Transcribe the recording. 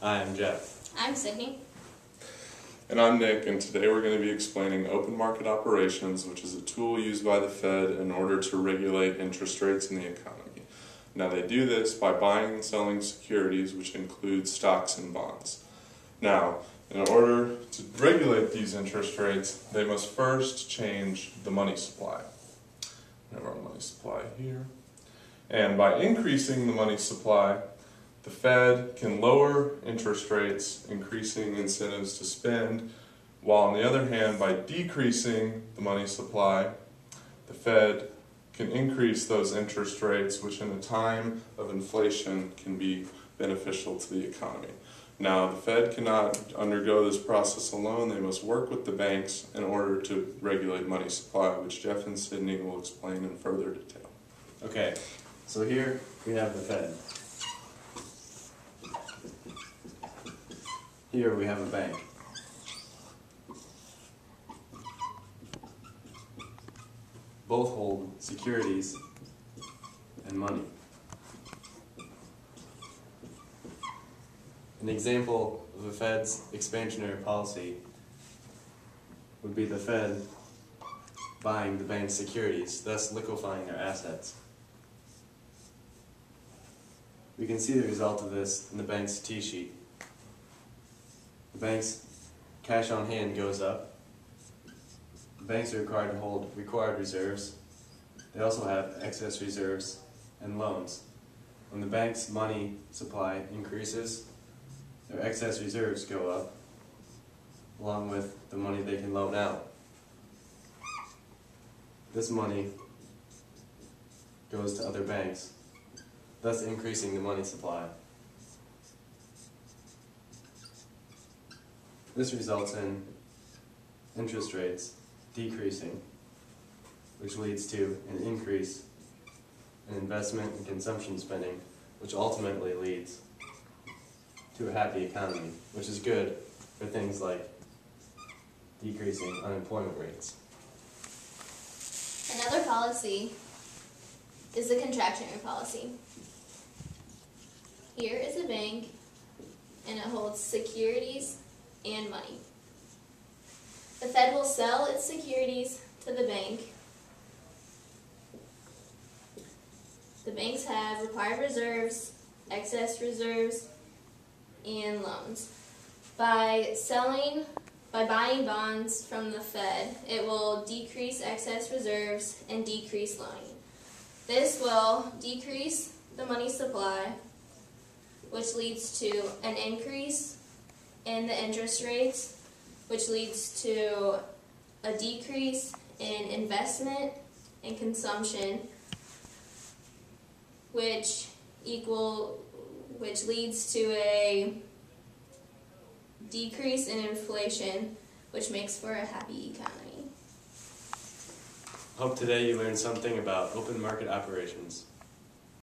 Hi, I'm Jeff. I'm Sydney. And I'm Nick, and today we're going to be explaining open market operations, which is a tool used by the Fed in order to regulate interest rates in the economy. Now they do this by buying and selling securities, which include stocks and bonds. Now, in order to regulate these interest rates, they must first change the money supply. We have our money supply here. And by increasing the money supply, the Fed can lower interest rates, increasing incentives to spend, while on the other hand, by decreasing the money supply, the Fed can increase those interest rates, which in a time of inflation can be beneficial to the economy. Now, the Fed cannot undergo this process alone. They must work with the banks in order to regulate money supply, which Jeff and Sydney will explain in further detail. Okay, so here we have the Fed. Here we have a bank. Both hold securities and money. An example of the Fed's expansionary policy would be the Fed buying the bank's securities, thus liquefying their assets. We can see the result of this in the bank's T-sheet. The bank's cash on hand goes up. The banks are required to hold required reserves. They also have excess reserves and loans. When the bank's money supply increases, their excess reserves go up, along with the money they can loan out. This money goes to other banks, thus increasing the money supply. This results in interest rates decreasing, which leads to an increase in investment and consumption spending, which ultimately leads to a happy economy, which is good for things like decreasing unemployment rates. Another policy is the contractionary policy. Here is a bank, and it holds securities and money. The Fed will sell its securities to the bank. The banks have required reserves, excess reserves, and loans. By buying bonds from the Fed, it will decrease excess reserves and decrease loaning. This will decrease the money supply, which leads to an increase in the interest rates, which leads to a decrease in investment and consumption, which leads to a decrease in inflation, which makes for a happy economy. Hope today you learned something about open market operations.